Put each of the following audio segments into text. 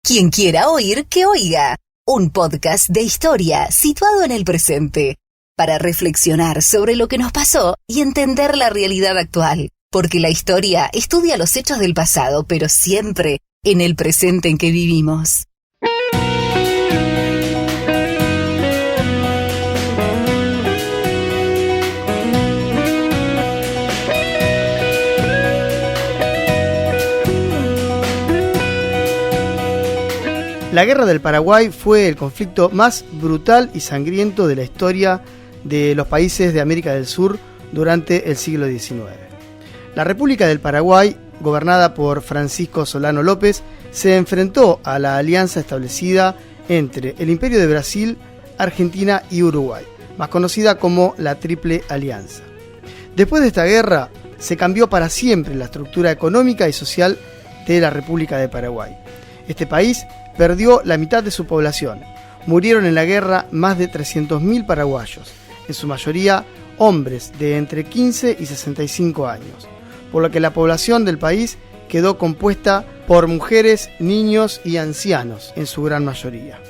Quien quiera oír, que oiga. Un podcast de historia situado en el presente, para reflexionar sobre lo que nos pasó y entender la realidad actual. Porque la historia estudia los hechos del pasado, pero siempre en el presente en que vivimos. La Guerra del Paraguay fue el conflicto más brutal y sangriento de la historia de los países de América del Sur durante el siglo XIX. La República del Paraguay, gobernada por Francisco Solano López, se enfrentó a la alianza establecida entre el Imperio de Brasil, Argentina y Uruguay, más conocida como la Triple Alianza. Después de esta guerra, se cambió para siempre la estructura económica y social de la República de Paraguay. Este país perdió la mitad de su población. Murieron en la guerra más de 300.000 paraguayos, en su mayoría hombres de entre 15 y 65 años, por lo que la población del país quedó compuesta por mujeres, niños y ancianos, en su gran mayoría.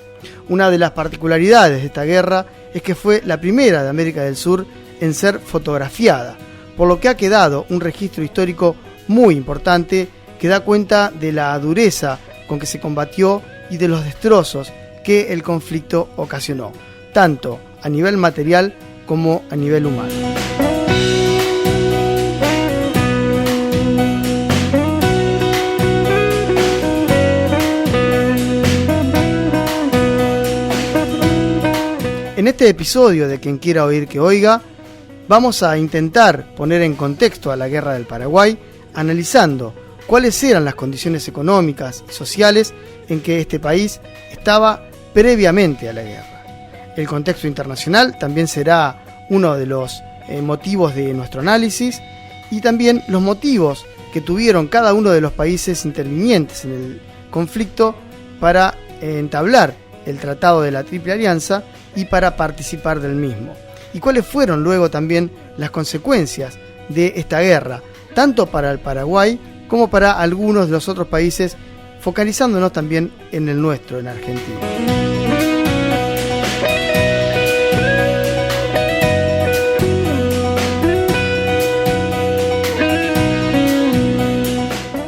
Una de las particularidades de esta guerra es que fue la primera de América del Sur en ser fotografiada, por lo que ha quedado un registro histórico muy importante que da cuenta de la dureza con que se combatió y de los destrozos que el conflicto ocasionó, tanto a nivel material como a nivel humano. En este episodio de Quien quiera oír que oiga, vamos a intentar poner en contexto a la Guerra del Paraguay, analizando cuáles eran las condiciones económicas y sociales en que este país estaba previamente a la guerra. El contexto internacional también será uno de los motivos de nuestro análisis, y también los motivos que tuvieron cada uno de los países intervinientes en el conflicto para entablar el Tratado de la Triple Alianza y para participar del mismo. Y cuáles fueron luego también las consecuencias de esta guerra, tanto para el Paraguay como para algunos de los otros países, focalizándonos también en el nuestro, en Argentina.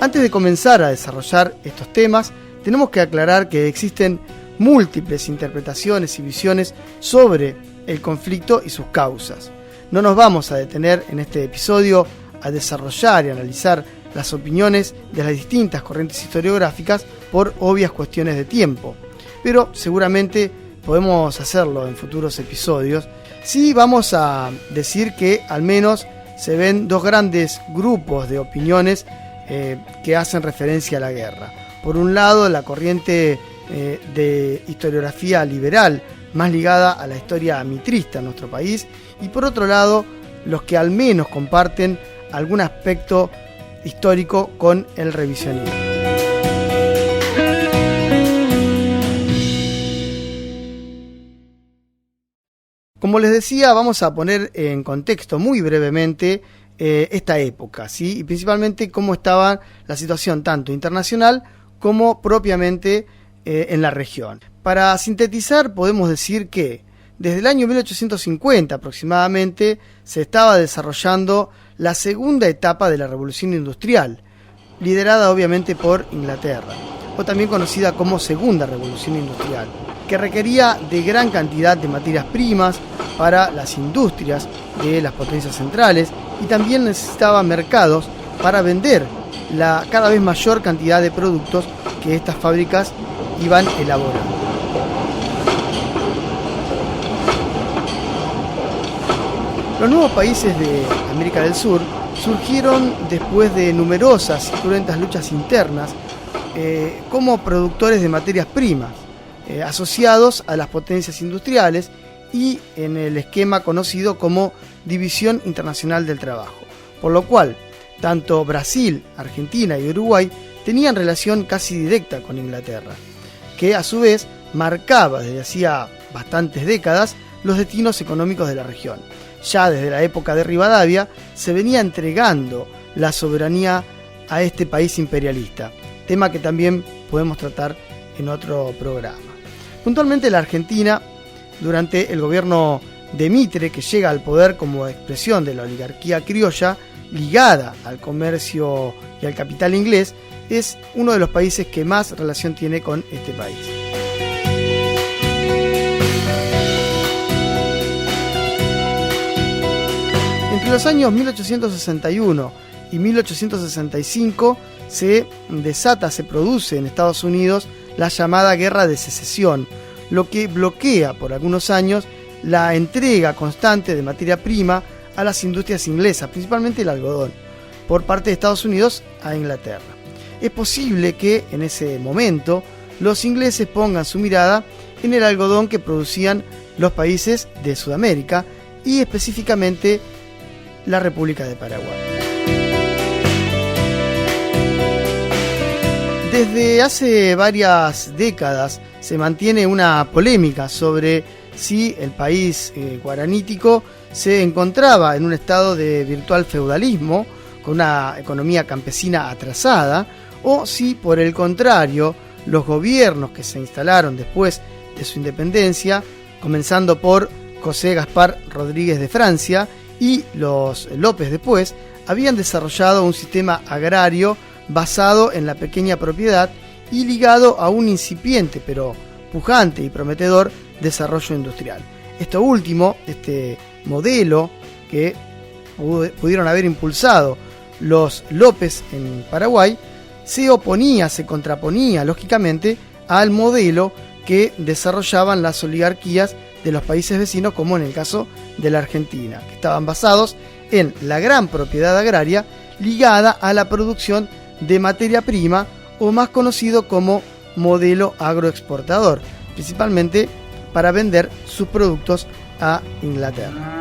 Antes de comenzar a desarrollar estos temas, tenemos que aclarar que existen múltiples interpretaciones y visiones sobre el conflicto y sus causas. No nos vamos a detener en este episodio a desarrollar y analizar las opiniones de las distintas corrientes historiográficas por obvias cuestiones de tiempo, pero seguramente podemos hacerlo en futuros episodios. Sí, vamos a decir que al menos se ven dos grandes grupos de opiniones que hacen referencia a la guerra. Por un lado, la corriente de historiografía liberal, más ligada a la historia mitrista en nuestro país, y por otro lado, los que al menos comparten algún aspecto histórico con el revisionismo. Como les decía, vamos a poner en contexto muy brevemente esta época, ¿sí? Y principalmente cómo estaba la situación tanto internacional como propiamente en la región. Para sintetizar, podemos decir que desde el año 1850 aproximadamente se estaba desarrollando la segunda etapa de la Revolución Industrial, liderada obviamente por Inglaterra, o también conocida como Segunda Revolución Industrial, que requería de gran cantidad de materias primas para las industrias de las potencias centrales, y también necesitaba mercados para vender la cada vez mayor cantidad de productos que estas fábricas iban elaborando. Los nuevos países de América del Sur surgieron después de numerosas y cruentas luchas internas como productores de materias primas, asociados a las potencias industriales y en el esquema conocido como División Internacional del Trabajo, por lo cual tanto Brasil, Argentina y Uruguay tenían relación casi directa con Inglaterra, que a su vez marcaba desde hacía bastantes décadas los destinos económicos de la región. Ya desde la época de Rivadavia se venía entregando la soberanía a este país imperialista, tema que también podemos tratar en otro programa. Puntualmente la Argentina, durante el gobierno de Mitre, que llega al poder como expresión de la oligarquía criolla ligada al comercio y al capital inglés, es uno de los países que más relación tiene con este país. Entre los años 1861 y 1865 se produce en Estados Unidos la llamada Guerra de Secesión, lo que bloquea por algunos años la entrega constante de materia prima a las industrias inglesas, principalmente el algodón, por parte de Estados Unidos a Inglaterra. Es posible que en ese momento los ingleses pongan su mirada en el algodón que producían los países de Sudamérica y específicamente la República de Paraguay. Desde hace varias décadas se mantiene una polémica sobre si el país guaranítico se encontraba en un estado de virtual feudalismo, con una economía campesina atrasada, o si por el contrario los gobiernos que se instalaron después de su independencia, comenzando por José Gaspar Rodríguez de Francia y los López después, habían desarrollado un sistema agrario basado en la pequeña propiedad y ligado a un incipiente pero pujante y prometedor desarrollo industrial. Esto último, este modelo que pudieron haber impulsado los López en Paraguay, se contraponía lógicamente al modelo que desarrollaban las oligarquías de los países vecinos, como en el caso de la Argentina, que estaban basados en la gran propiedad agraria ligada a la producción de materia prima, o más conocido como modelo agroexportador, principalmente para vender sus productos a Inglaterra.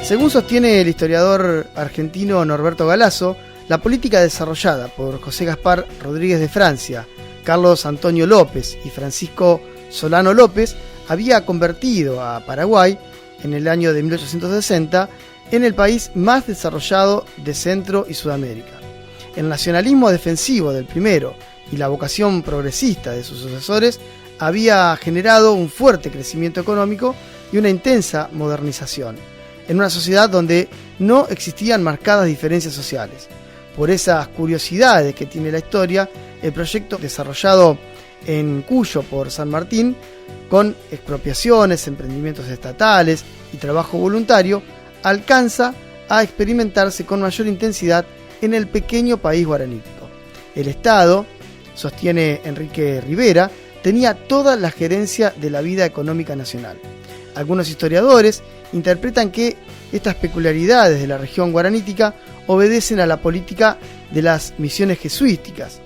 Según sostiene el historiador argentino Norberto Galazo, la política desarrollada por José Gaspar Rodríguez de Francia, Carlos Antonio López y Francisco Solano López había convertido a Paraguay, en el año de 1860, en el país más desarrollado de Centro y Sudamérica. El nacionalismo defensivo del primero y la vocación progresista de sus sucesores había generado un fuerte crecimiento económico y una intensa modernización, en una sociedad donde no existían marcadas diferencias sociales. Por esas curiosidades que tiene la historia, el proyecto desarrollado en Cuyo por San Martín, con expropiaciones, emprendimientos estatales y trabajo voluntario, alcanza a experimentarse con mayor intensidad en el pequeño país guaranítico. El Estado, sostiene Enrique Rivera, tenía toda la gerencia de la vida económica nacional. Algunos historiadores interpretan que estas peculiaridades de la región guaranítica obedecen a la política de las misiones jesuíticas.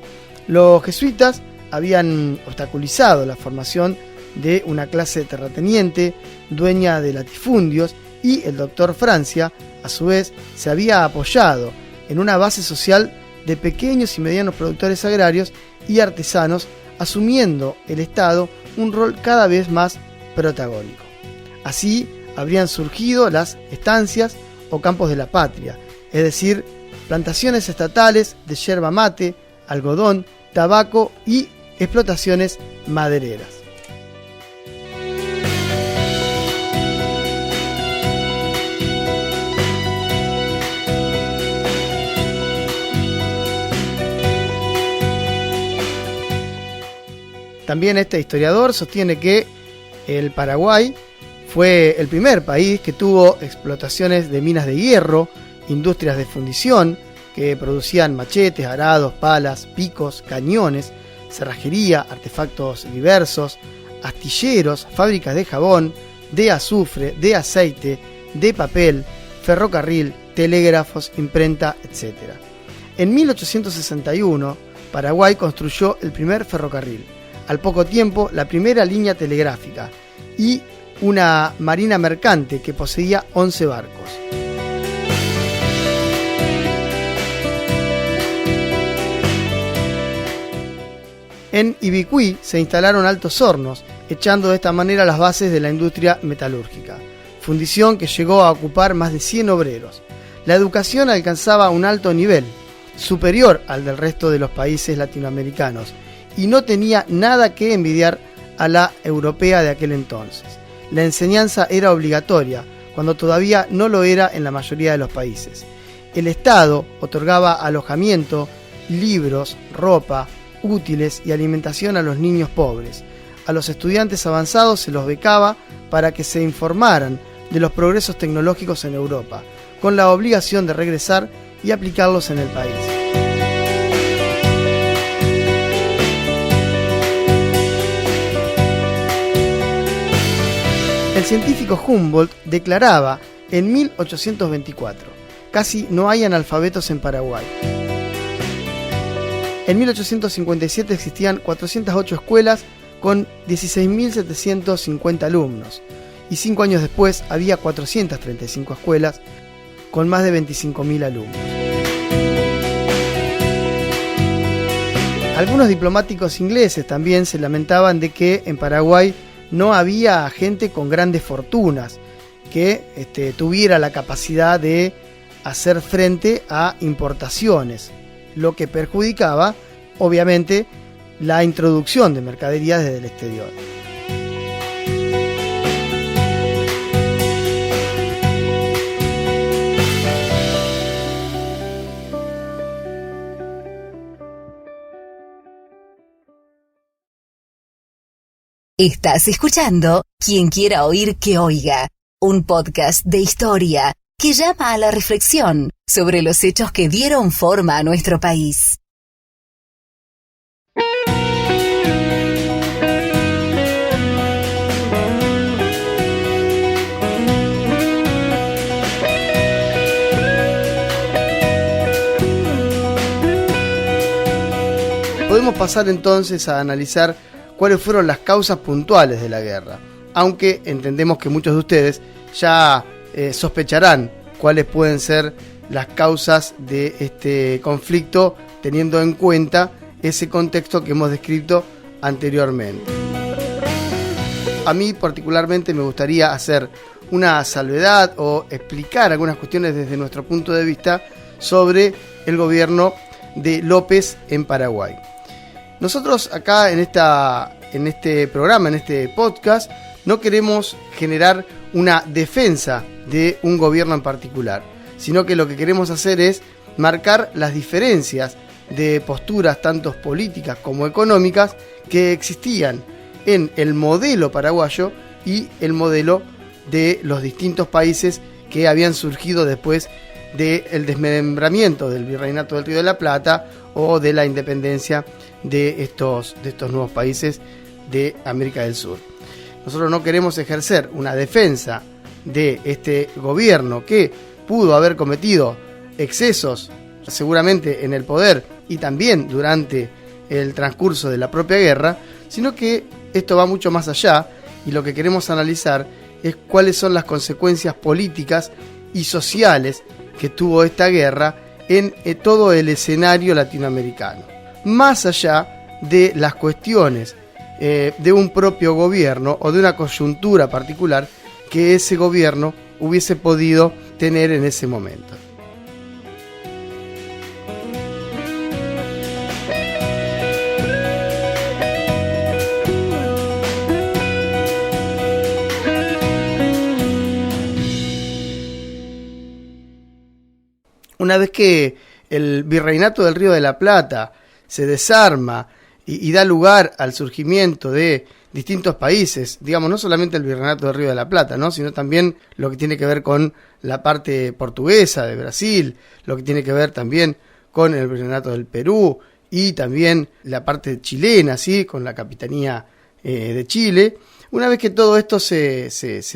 Los jesuitas habían obstaculizado la formación de una clase terrateniente, dueña de latifundios, y el doctor Francia, a su vez, se había apoyado en una base social de pequeños y medianos productores agrarios y artesanos, asumiendo el Estado un rol cada vez más protagónico. Así habrían surgido las estancias o campos de la patria, es decir, plantaciones estatales de yerba mate, algodón, tabaco y explotaciones madereras. También este historiador sostiene que el Paraguay fue el primer país que tuvo explotaciones de minas de hierro, industrias de fundición que producían machetes, arados, palas, picos, cañones, cerrajería, artefactos diversos, astilleros, fábricas de jabón, de azufre, de aceite, de papel, ferrocarril, telégrafos, imprenta, etc. En 1861, Paraguay construyó el primer ferrocarril, al poco tiempo la primera línea telegráfica y una marina mercante que poseía 11 barcos. En Ibicuí se instalaron altos hornos, echando de esta manera las bases de la industria metalúrgica. fundición que llegó a ocupar más de 100 obreros. La educación alcanzaba un alto nivel, superior al del resto de los países latinoamericanos, y no tenía nada que envidiar a la europea de aquel entonces. La enseñanza era obligatoria, cuando todavía no lo era en la mayoría de los países. El Estado otorgaba alojamiento, libros, ropa, útiles y alimentación a los niños pobres. A los estudiantes avanzados se los becaba para que se informaran de los progresos tecnológicos en Europa, con la obligación de regresar y aplicarlos en el país. El científico Humboldt declaraba en 1824: casi no hay analfabetos en Paraguay. En 1857 existían 408 escuelas con 16.750 alumnos, y 5 años después había 435 escuelas con más de 25.000 alumnos. Algunos diplomáticos ingleses también se lamentaban de que en Paraguay no había gente con grandes fortunas que tuviera la capacidad de hacer frente a importaciones, lo que perjudicaba, obviamente, la introducción de mercaderías desde el exterior. Estás escuchando Quien quiera oír que oiga, un podcast de historia que llama a la reflexión sobre los hechos que dieron forma a nuestro país. Podemos pasar entonces a analizar cuáles fueron las causas puntuales de la guerra, aunque entendemos que muchos de ustedes ya sospecharán cuáles pueden ser las causas de este conflicto, teniendo en cuenta ese contexto que hemos descrito anteriormente. A mí particularmente me gustaría hacer una salvedad o explicar algunas cuestiones desde nuestro punto de vista sobre el gobierno de López en Paraguay. Nosotros acá en este programa, en este podcast, no queremos generar una defensa de un gobierno en particular, sino que lo que queremos hacer es marcar las diferencias de posturas tanto políticas como económicas que existían en el modelo paraguayo y el modelo de los distintos países que habían surgido después del desmembramiento del Virreinato del Río de la Plata o de la independencia de estos nuevos países de América del Sur. Nosotros no queremos ejercer una defensa de este gobierno que pudo haber cometido excesos seguramente en el poder y también durante el transcurso de la propia guerra, sino que esto va mucho más allá y lo que queremos analizar es cuáles son las consecuencias políticas y sociales que tuvo esta guerra en todo el escenario latinoamericano, más allá de las cuestiones de un propio gobierno o de una coyuntura particular que ese gobierno hubiese podido tener en ese momento. Una vez que el Virreinato del Río de la Plata se desarma y da lugar al surgimiento de distintos países, digamos, no solamente el Virreinato del Río de la Plata, ¿no?, sino también lo que tiene que ver con la parte portuguesa de Brasil, lo que tiene que ver también con el Virreinato del Perú y también la parte chilena, ¿sí?, con la capitanía de Chile. Una vez que todo esto se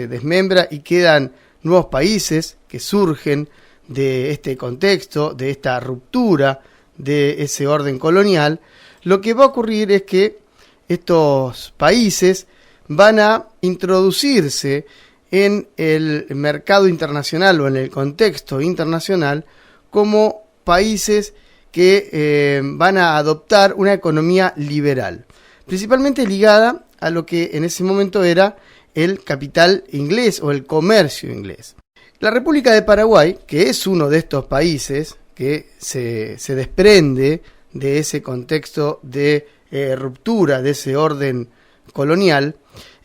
desmembra y quedan nuevos países que surgen de este contexto, de esta ruptura de ese orden colonial, lo que va a ocurrir es que estos países van a introducirse en el mercado internacional o en el contexto internacional como países que van a adoptar una economía liberal, principalmente ligada a lo que en ese momento era el capital inglés o el comercio inglés. La República de Paraguay, que es uno de estos países que se desprende de ese contexto de ruptura, de ese orden colonial,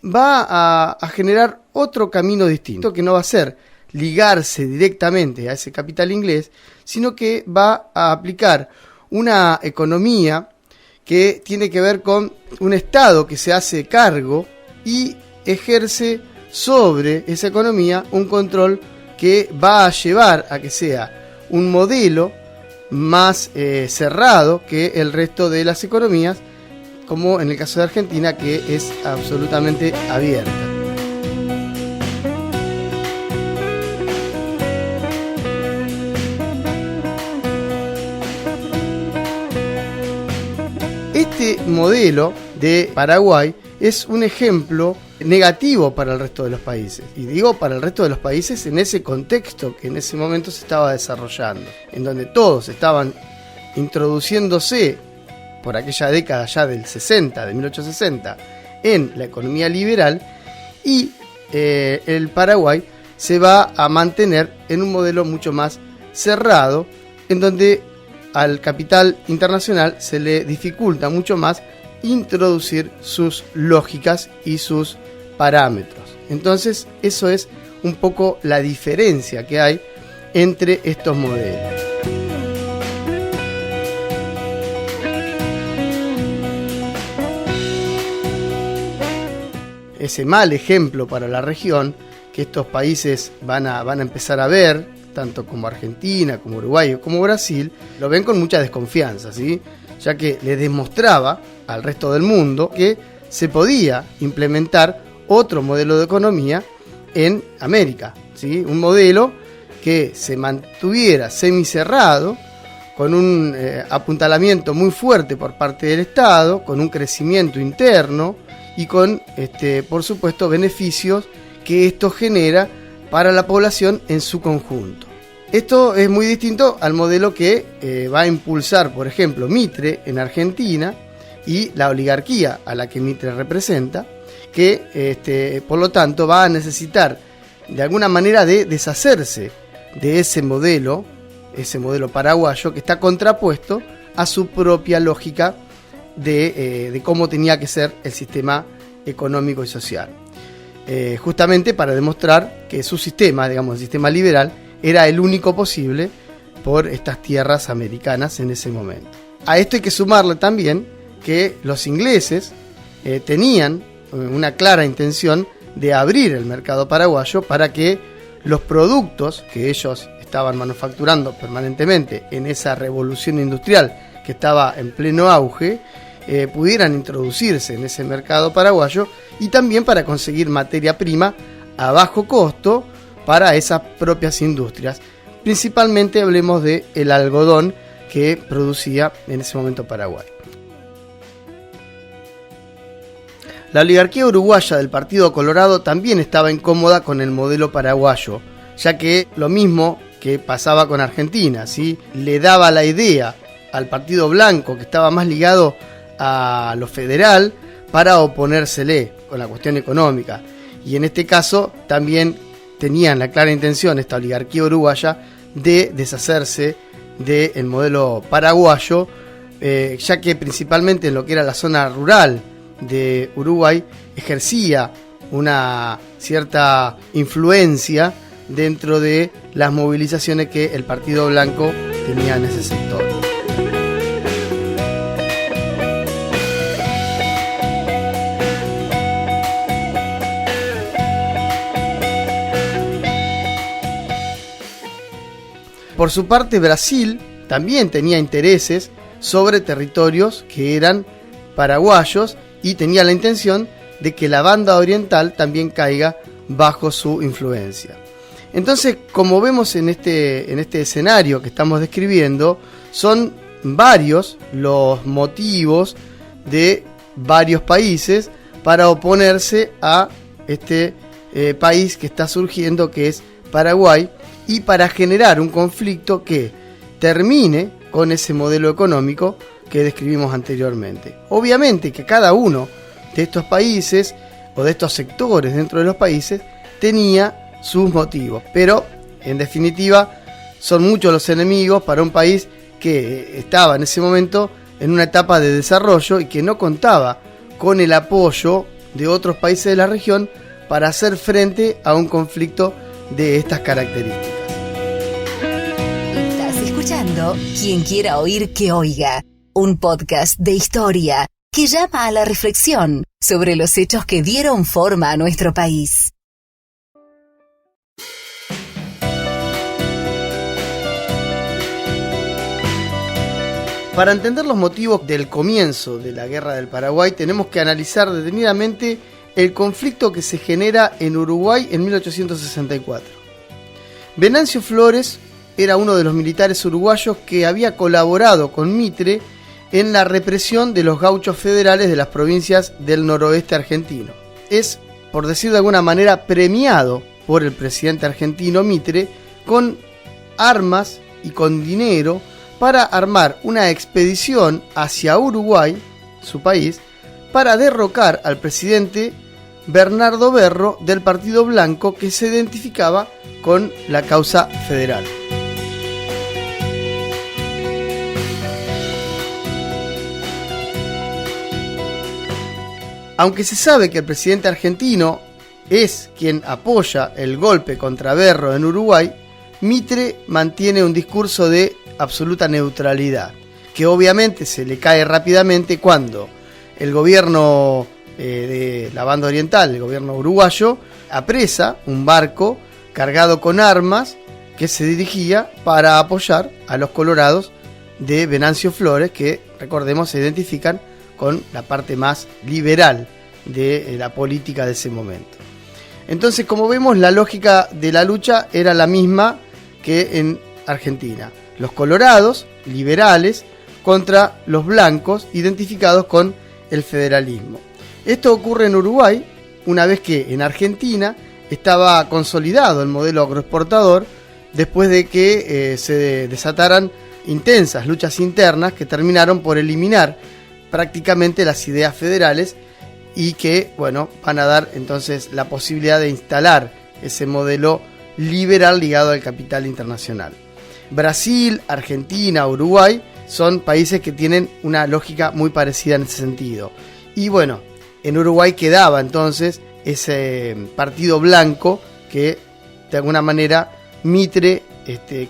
va a generar otro camino distinto, que no va a ser ligarse directamente a ese capital inglés, sino que va a aplicar una economía que tiene que ver con un Estado que se hace cargo y ejerce sobre esa economía un control que va a llevar a que sea un modelo más cerrado que el resto de las economías, como en el caso de Argentina, que es absolutamente abierta. Este modelo de Paraguay es un ejemplo negativo para el resto de los países. Y digo para el resto de los países en ese contexto que en ese momento se estaba desarrollando, en donde todos estaban introduciéndose por aquella década ya del 60, de 1860, en la economía liberal, y el Paraguay se va a mantener en un modelo mucho más cerrado, en donde al capital internacional se le dificulta mucho más introducir sus lógicas y sus parámetros. Entonces, eso es un poco la diferencia que hay entre estos modelos. Ese mal ejemplo para la región que estos países van a empezar a ver, tanto como Argentina, como Uruguay o como Brasil, lo ven con mucha desconfianza, ¿sí? Ya que les demostraba al resto del mundo que se podía implementar otro modelo de economía en América, ¿sí? Un modelo que se mantuviera semicerrado, con un apuntalamiento muy fuerte por parte del Estado, con un crecimiento interno y con, por supuesto, beneficios que esto genera para la población en su conjunto. Esto es muy distinto al modelo que va a impulsar, por ejemplo, Mitre en Argentina y la oligarquía a la que Mitre representa, que por lo tanto va a necesitar de alguna manera de deshacerse de ese modelo paraguayo que está contrapuesto a su propia lógica de cómo tenía que ser el sistema económico y social. Justamente para demostrar que su sistema, digamos, el sistema liberal, era el único posible por estas tierras americanas en ese momento. A esto hay que sumarle también que los ingleses tenían una clara intención de abrir el mercado paraguayo para que los productos que ellos estaban manufacturando permanentemente en esa revolución industrial que estaba en pleno auge, pudieran introducirse en ese mercado paraguayo, y también para conseguir materia prima a bajo costo para esas propias industrias. Principalmente hablemos del algodón que producía en ese momento Paraguay. La oligarquía uruguaya del Partido Colorado también estaba incómoda con el modelo paraguayo, ya que lo mismo que pasaba con Argentina, ¿sí? Le daba la idea al Partido Blanco, que estaba más ligado a lo federal, para oponérsele con la cuestión económica. Y en este caso también tenían la clara intención, esta oligarquía uruguaya, de deshacerse del modelo paraguayo, ya que principalmente en lo que era la zona rural de Uruguay ejercía una cierta influencia dentro de las movilizaciones que el Partido Blanco tenía en ese sector. Por su parte, Brasil también tenía intereses sobre territorios que eran paraguayos y tenía la intención de que la banda oriental también caiga bajo su influencia. Entonces, como vemos en este escenario que estamos describiendo, son varios los motivos de varios países para oponerse a este país que está surgiendo, que es Paraguay, y para generar un conflicto que termine con ese modelo económico que describimos anteriormente. Obviamente que cada uno de estos países o de estos sectores dentro de los países tenía sus motivos, pero en definitiva son muchos los enemigos para un país que estaba en ese momento en una etapa de desarrollo y que no contaba con el apoyo de otros países de la región para hacer frente a un conflicto de estas características. Estás escuchando Quien quiera oír que oiga, un podcast de historia que llama a la reflexión sobre los hechos que dieron forma a nuestro país. Para entender los motivos del comienzo de la Guerra del Paraguay, tenemos que analizar detenidamente el conflicto que se genera en Uruguay en 1864. Venancio Flores era uno de los militares uruguayos que había colaborado con Mitre en la represión de los gauchos federales de las provincias del noroeste argentino. Es, por decir de alguna manera, premiado por el presidente argentino Mitre con armas y con dinero para armar una expedición hacia Uruguay, su país, para derrocar al presidente Bernardo Berro del Partido Blanco, que se identificaba con la causa federal. Aunque se sabe que el presidente argentino es quien apoya el golpe contra Berro en Uruguay, Mitre mantiene un discurso de absoluta neutralidad, que obviamente se le cae rápidamente cuando el gobierno de la banda oriental, el gobierno uruguayo, apresa un barco cargado con armas que se dirigía para apoyar a los colorados de Venancio Flores, que, recordemos, se identifican con la parte más liberal de la política de ese momento. Entonces, como vemos, la lógica de la lucha era la misma que en Argentina. Los colorados, liberales, contra los blancos, identificados con el federalismo. Esto ocurre en Uruguay, una vez que en Argentina estaba consolidado el modelo agroexportador, después de que se desataran intensas luchas internas que terminaron por eliminar prácticamente las ideas federales y que, bueno, van a dar entonces la posibilidad de instalar ese modelo liberal ligado al capital internacional. Brasil, Argentina, Uruguay son países que tienen una lógica muy parecida en ese sentido. Y bueno, en Uruguay quedaba entonces ese partido blanco que de alguna manera Mitre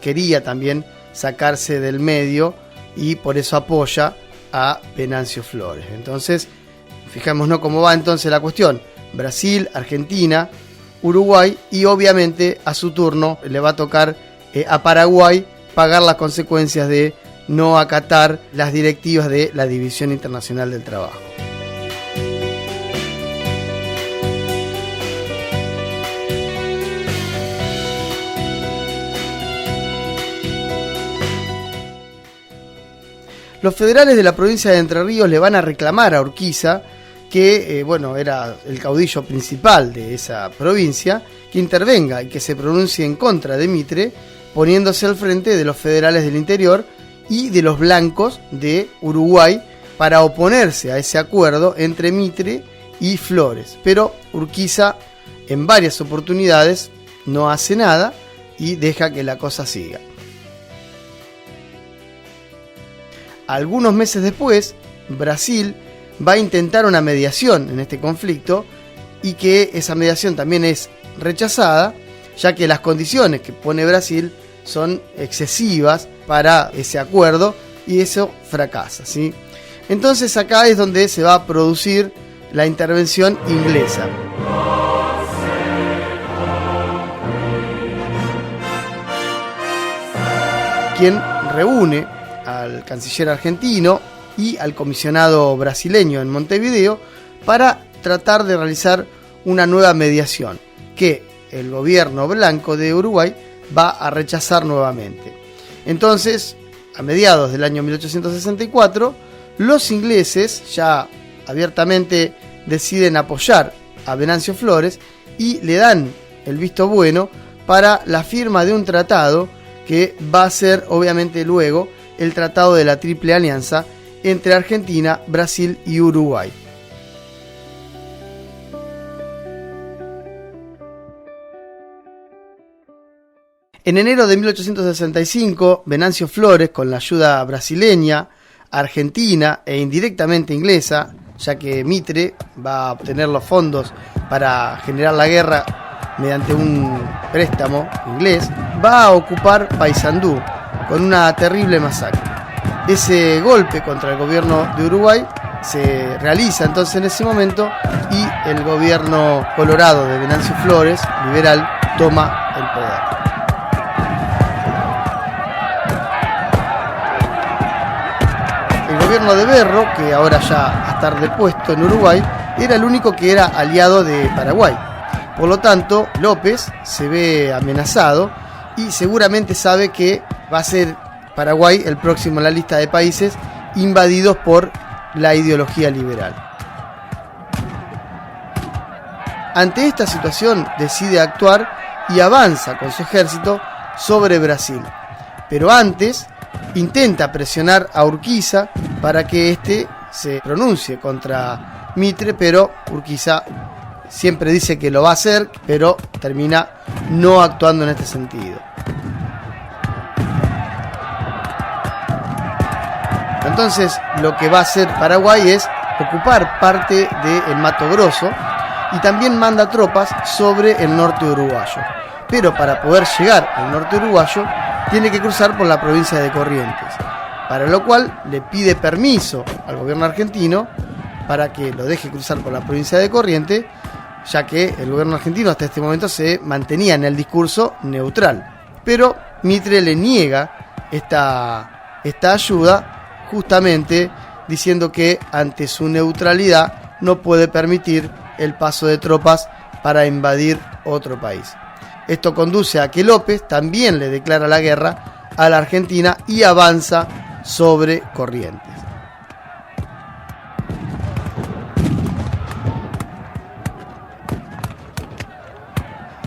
quería también sacarse del medio y por eso apoya a Venancio Flores. Entonces, fijémonos cómo va entonces la cuestión. Brasil, Argentina, Uruguay y obviamente a su turno le va a tocar a Paraguay pagar las consecuencias de no acatar las directivas de la División Internacional del Trabajo. Los federales de la provincia de Entre Ríos le van a reclamar a Urquiza, que era el caudillo principal de esa provincia, que intervenga y que se pronuncie en contra de Mitre, poniéndose al frente de los federales del interior y de los blancos de Uruguay para oponerse a ese acuerdo entre Mitre y Flores. Pero Urquiza en varias oportunidades no hace nada y deja que la cosa siga. Algunos meses después, Brasil va a intentar una mediación en este conflicto y que esa mediación también es rechazada, ya que las condiciones que pone Brasil son excesivas para ese acuerdo y eso fracasa, ¿sí? Entonces acá es donde se va a producir la intervención inglesa. Quien reúne al canciller argentino y al comisionado brasileño en Montevideo para tratar de realizar una nueva mediación que el gobierno blanco de Uruguay va a rechazar nuevamente. Entonces, a mediados del año 1864, los ingleses ya abiertamente deciden apoyar a Venancio Flores y le dan el visto bueno para la firma de un tratado que va a ser obviamente luego el Tratado de la Triple Alianza entre Argentina, Brasil y Uruguay. En enero de 1865, Venancio Flores, con la ayuda brasileña, argentina e indirectamente inglesa, ya que Mitre va a obtener los fondos para generar la guerra mediante un préstamo inglés, va a ocupar Paysandú con una terrible masacre. Ese golpe contra el gobierno de Uruguay se realiza entonces en ese momento y el gobierno colorado de Venancio Flores, liberal, toma el poder. El gobierno de Berro, que ahora ya a estar depuesto en Uruguay, era el único que era aliado de Paraguay. Por lo tanto, López se ve amenazado y seguramente sabe que va a ser Paraguay el próximo en la lista de países invadidos por la ideología liberal. Ante esta situación decide actuar y avanza con su ejército sobre Brasil. Pero antes intenta presionar a Urquiza para que éste se pronuncie contra Mitre, pero Urquiza siempre dice que lo va a hacer, pero termina no actuando en este sentido. Entonces, lo que va a hacer Paraguay es ocupar parte del Mato Grosso y también manda tropas sobre el norte uruguayo. Pero para poder llegar al norte uruguayo, tiene que cruzar por la provincia de Corrientes, para lo cual le pide permiso al gobierno argentino para que lo deje cruzar por la provincia de Corrientes, ya que el gobierno argentino hasta este momento se mantenía en el discurso neutral. Pero Mitre le niega esta ayuda, justamente diciendo que ante su neutralidad no puede permitir el paso de tropas para invadir otro país. Esto conduce a que López también le declara la guerra a la Argentina y avanza sobre Corrientes.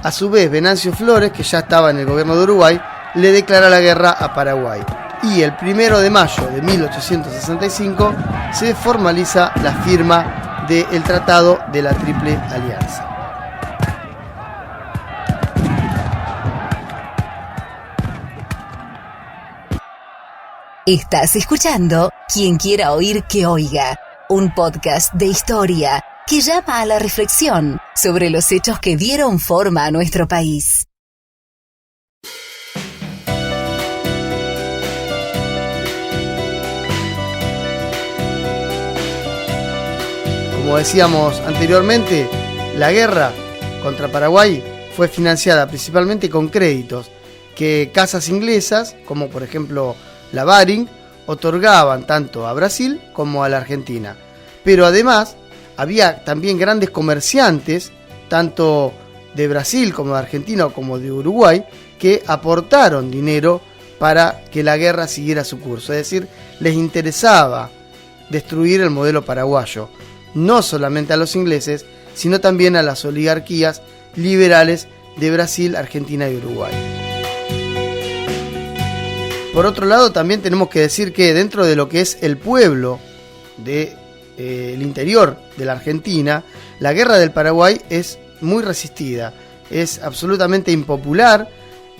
A su vez, Venancio Flores, que ya estaba en el gobierno de Uruguay, le declara la guerra a Paraguay. Y el 1 de mayo de 1865 se formaliza la firma del Tratado de la Triple Alianza. Estás escuchando Quien quiera oír que oiga, un podcast de historia que llama a la reflexión sobre los hechos que dieron forma a nuestro país. Como decíamos anteriormente, la guerra contra Paraguay fue financiada principalmente con créditos que casas inglesas, como por ejemplo la Baring, otorgaban tanto a Brasil como a la Argentina. Pero además había también grandes comerciantes, tanto de Brasil como de Argentina como de Uruguay, que aportaron dinero para que la guerra siguiera su curso. Es decir, les interesaba destruir el modelo paraguayo, no solamente a los ingleses, sino también a las oligarquías liberales de Brasil, Argentina y Uruguay. Por otro lado, también tenemos que decir que dentro de lo que es el pueblo del interior de la Argentina, la guerra del Paraguay es muy resistida, es absolutamente impopular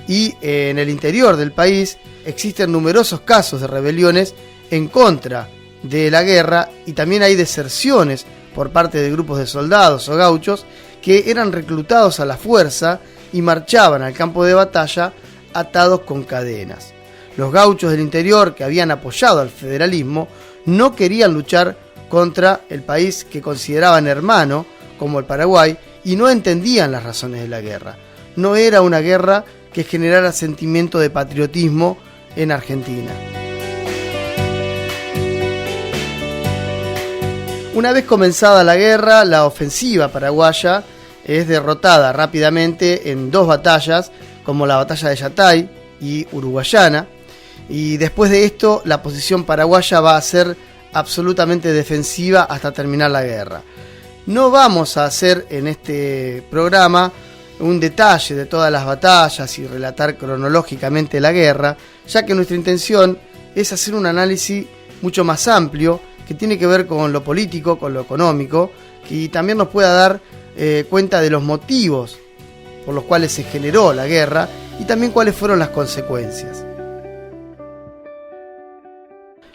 y en el interior del país existen numerosos casos de rebeliones en contra de la guerra y también hay deserciones por parte de grupos de soldados o gauchos que eran reclutados a la fuerza y marchaban al campo de batalla atados con cadenas. Los gauchos del interior que habían apoyado al federalismo no querían luchar contra el país que consideraban hermano, como el Paraguay, y no entendían las razones de la guerra. No era una guerra que generara sentimiento de patriotismo en Argentina. Una vez comenzada la guerra, la ofensiva paraguaya es derrotada rápidamente en dos batallas, como la batalla de Yatay y Uruguayana, y después de esto la posición paraguaya va a ser absolutamente defensiva hasta terminar la guerra. No vamos a hacer en este programa un detalle de todas las batallas y relatar cronológicamente la guerra, ya que nuestra intención es hacer un análisis mucho más amplio que tiene que ver con lo político, con lo económico, y también nos pueda dar cuenta de los motivos por los cuales se generó la guerra y también cuáles fueron las consecuencias.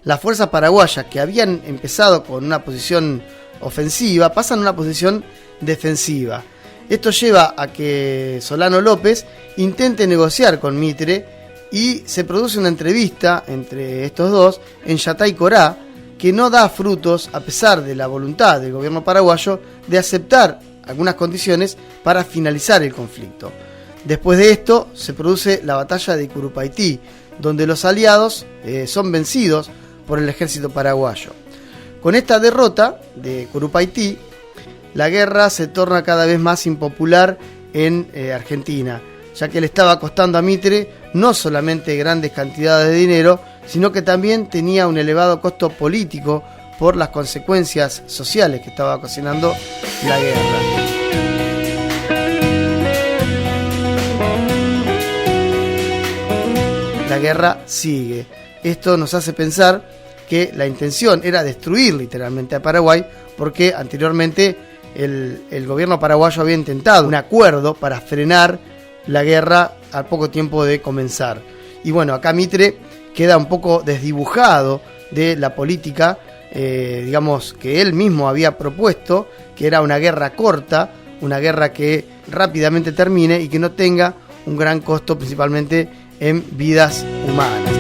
Las fuerzas paraguayas, que habían empezado con una posición ofensiva, pasan a una posición defensiva. Esto lleva a que Solano López intente negociar con Mitre y se produce una entrevista entre estos dos en Yatay Corá que no da frutos a pesar de la voluntad del gobierno paraguayo de aceptar algunas condiciones para finalizar el conflicto. Después de esto se produce la batalla de Curupaytí, donde los aliados son vencidos por el ejército paraguayo. Con esta derrota de Curupaytí, la guerra se torna cada vez más impopular en Argentina, ya que le estaba costando a Mitre no solamente grandes cantidades de dinero, sino que también tenía un elevado costo político por las consecuencias sociales que estaba ocasionando la guerra. La guerra sigue. Esto nos hace pensar que la intención era destruir literalmente a Paraguay, porque anteriormente el gobierno paraguayo había intentado un acuerdo para frenar la guerra al poco tiempo de comenzar. Y bueno, acá Mitre queda un poco desdibujado de la política, digamos, que él mismo había propuesto, que era una guerra corta, una guerra que rápidamente termine y que no tenga un gran costo principalmente en vidas humanas.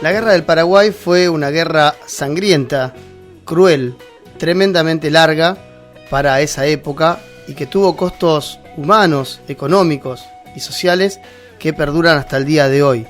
La guerra del Paraguay fue una guerra sangrienta, cruel, tremendamente larga para esa época y que tuvo costos humanos, económicos y sociales que perduran hasta el día de hoy.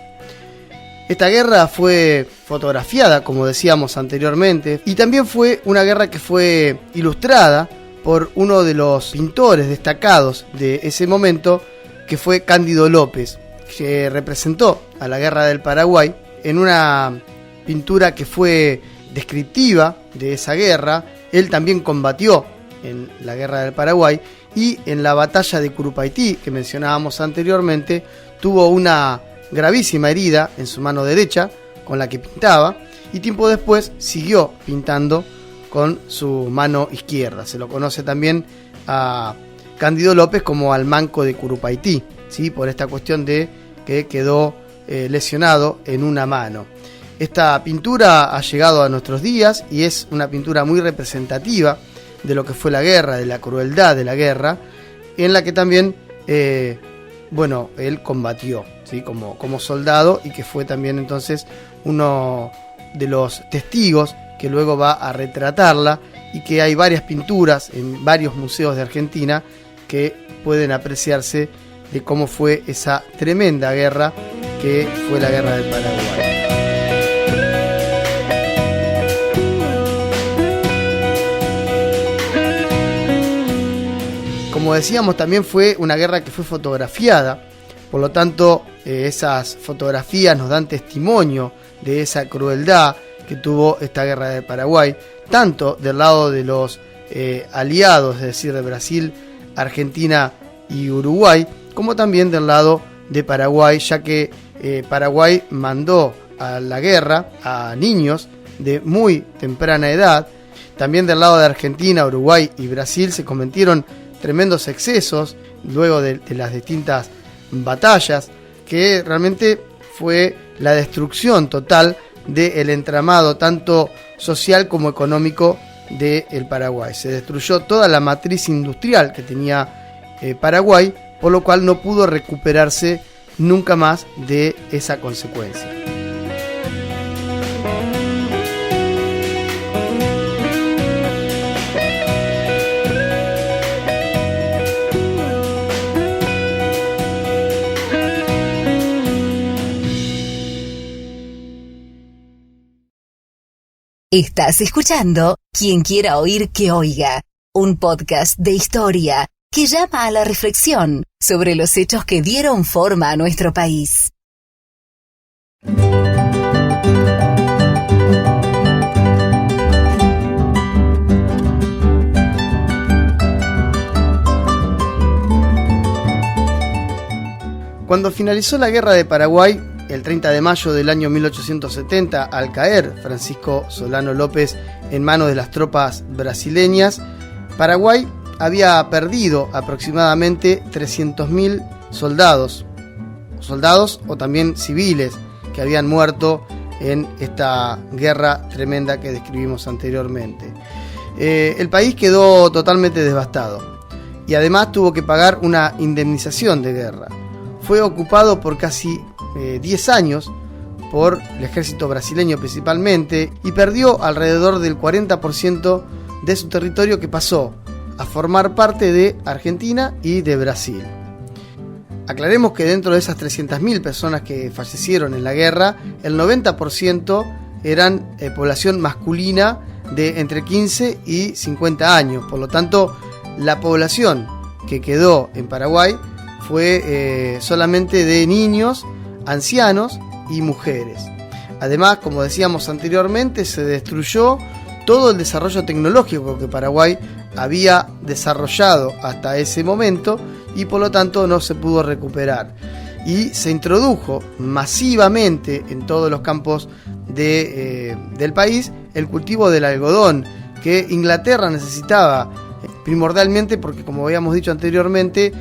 Esta guerra fue fotografiada, como decíamos anteriormente, y también fue una guerra que fue ilustrada por uno de los pintores destacados de ese momento, que fue Cándido López, que representó a la guerra del Paraguay en una pintura que fue descriptiva de esa guerra. Él también combatió en la guerra del Paraguay y en la batalla de Curupaytí, que mencionábamos anteriormente, tuvo una gravísima herida en su mano derecha con la que pintaba, y tiempo después siguió pintando con su mano izquierda. Se lo conoce también a Cándido López como al manco de Curupaytí, ¿sí? Por esta cuestión de que quedó lesionado en una mano. Esta pintura ha llegado a nuestros días y es una pintura muy representativa de lo que fue la guerra, de la crueldad de la guerra, en la que también él combatió, ¿sí? como soldado, y que fue también entonces uno de los testigos que luego va a retratarla, y que hay varias pinturas en varios museos de Argentina que pueden apreciarse de cómo fue esa tremenda guerra que fue la guerra del Paraguay. Como decíamos, también fue una guerra que fue fotografiada, por lo tanto esas fotografías nos dan testimonio de esa crueldad que tuvo esta guerra del Paraguay, tanto del lado de los aliados, es decir, de Brasil, Argentina y Uruguay, como también del lado de Paraguay, ya que Paraguay mandó a la guerra a niños de muy temprana edad. También del lado de Argentina, Uruguay y Brasil se cometieron tremendos excesos luego de las distintas batallas, que realmente fue la destrucción total del entramado tanto social como económico del Paraguay. Se destruyó toda la matriz industrial que tenía Paraguay, por lo cual no pudo recuperarse nunca más de esa consecuencia. Estás escuchando Quien quiera oír que oiga, un podcast de historia que llama a la reflexión sobre los hechos que dieron forma a nuestro país. Cuando finalizó la guerra de Paraguay, el 30 de mayo del año 1870, al caer Francisco Solano López en manos de las tropas brasileñas, Paraguay había perdido aproximadamente 300.000 soldados o también civiles que habían muerto en esta guerra tremenda que describimos anteriormente. El país quedó totalmente devastado y además tuvo que pagar una indemnización de guerra. Fue ocupado por casi 10 años por el ejército brasileño principalmente y perdió alrededor del 40% de su territorio, que pasó a formar parte de Argentina y de Brasil. Aclaremos que dentro de esas 300.000 personas que fallecieron en la guerra, el 90% eran población masculina de entre 15 y 50 años. Por lo tanto, la población que quedó en Paraguay fue solamente de niños, ancianos y mujeres. Además, como decíamos anteriormente, se destruyó todo el desarrollo tecnológico que Paraguay había desarrollado hasta ese momento y por lo tanto no se pudo recuperar. Y se introdujo masivamente en todos los campos del país el cultivo del algodón, que Inglaterra necesitaba primordialmente porque, como habíamos dicho anteriormente,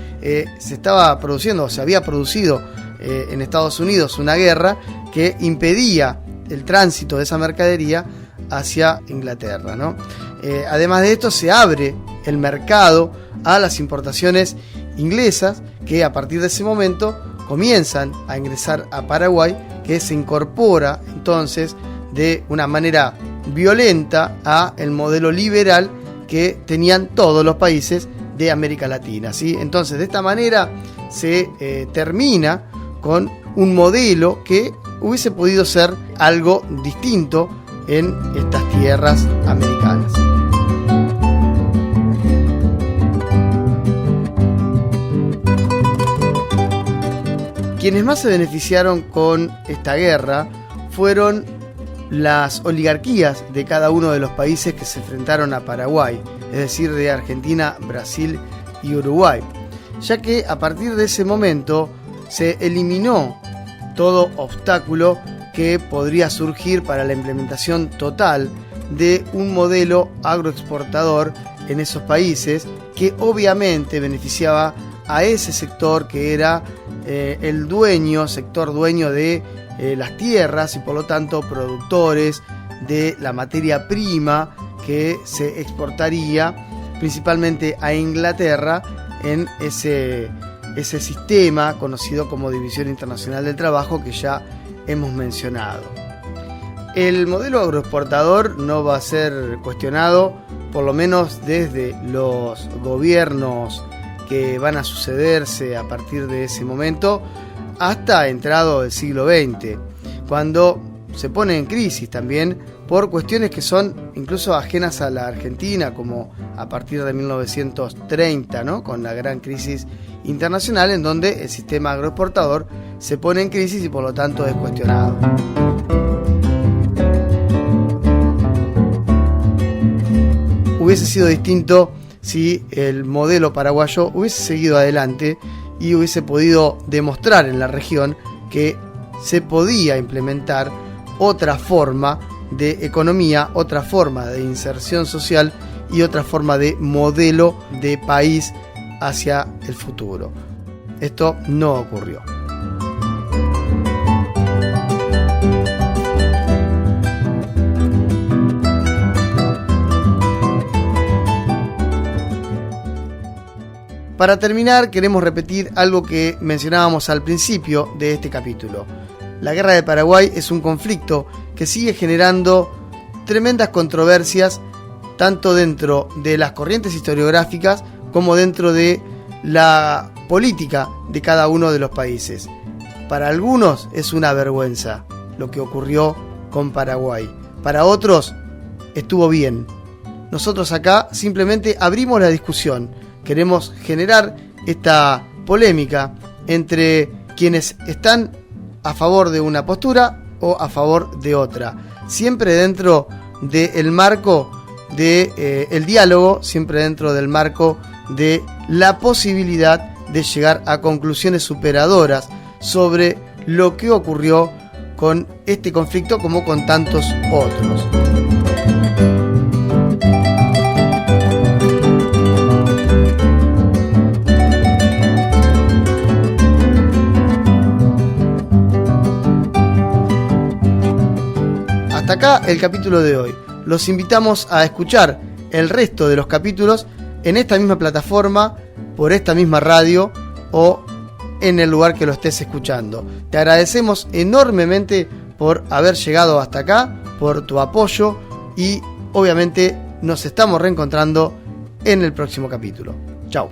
se había producido en Estados Unidos una guerra que impedía el tránsito de esa mercadería hacia Inglaterra, ¿no? Además de esto, se abre el mercado a las importaciones inglesas, que a partir de ese momento comienzan a ingresar a Paraguay, que se incorpora entonces de una manera violenta a el modelo liberal que tenían todos los países de América Latina, ¿sí? Entonces, de esta manera se termina con un modelo que hubiese podido ser algo distinto en estas tierras americanas. Quienes más se beneficiaron con esta guerra fueron las oligarquías de cada uno de los países que se enfrentaron a Paraguay, es decir, de Argentina, Brasil y Uruguay, ya que a partir de ese momento se eliminó todo obstáculo que podría surgir para la implementación total de un modelo agroexportador en esos países, que obviamente beneficiaba a ese sector que era el sector dueño de las tierras y por lo tanto productores de la materia prima que se exportaría principalmente a Inglaterra en ese sistema conocido como División Internacional del Trabajo, que ya hemos mencionado. El modelo agroexportador no va a ser cuestionado, por lo menos desde los gobiernos que van a sucederse a partir de ese momento hasta entrado el siglo XX, cuando se pone en crisis también por cuestiones que son incluso ajenas a la Argentina, como a partir de 1930, ¿no? Con la gran crisis internacional, en donde el sistema agroexportador se pone en crisis y por lo tanto es cuestionado. Hubiese sido distinto si el modelo paraguayo hubiese seguido adelante y hubiese podido demostrar en la región que se podía implementar otra forma de economía, otra forma de inserción social y otra forma de modelo de país hacia el futuro. Esto no ocurrió. Para terminar, queremos repetir algo que mencionábamos al principio de este capítulo. La Guerra de Paraguay es un conflicto que sigue generando tremendas controversias, tanto dentro de las corrientes historiográficas como dentro de la política de cada uno de los países. Para algunos es una vergüenza lo que ocurrió con Paraguay. Para otros estuvo bien. Nosotros acá simplemente abrimos la discusión. Queremos generar esta polémica entre quienes están a favor de una postura o a favor de otra, siempre dentro del marco del diálogo, siempre dentro del marco de la posibilidad de llegar a conclusiones superadoras sobre lo que ocurrió con este conflicto como con tantos otros. Hasta acá el capítulo de hoy. Los invitamos a escuchar el resto de los capítulos en esta misma plataforma, por esta misma radio o en el lugar que lo estés escuchando. Te agradecemos enormemente por haber llegado hasta acá, por tu apoyo y obviamente nos estamos reencontrando en el próximo capítulo. Chau.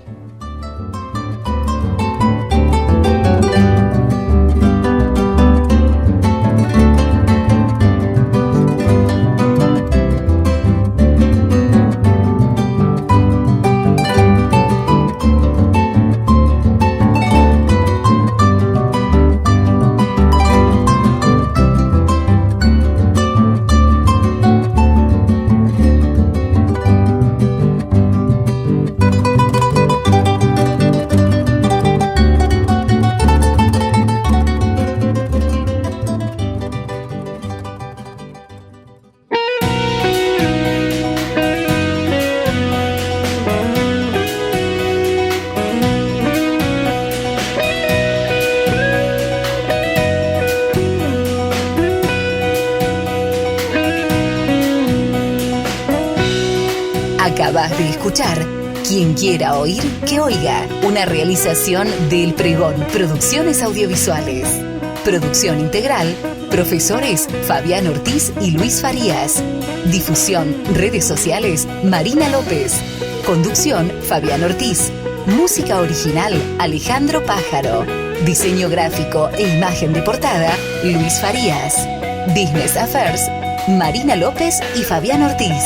Acabas de escuchar Quien quiera oír, que oiga. Una realización del Pregón Producciones Audiovisuales. Producción integral, profesores Fabián Ortiz y Luis Farías. Difusión, redes sociales, Marina López. Conducción, Fabián Ortiz. Música original, Alejandro Pájaro. Diseño gráfico e imagen de portada, Luis Farías. Business Affairs, Marina López y Fabián Ortiz.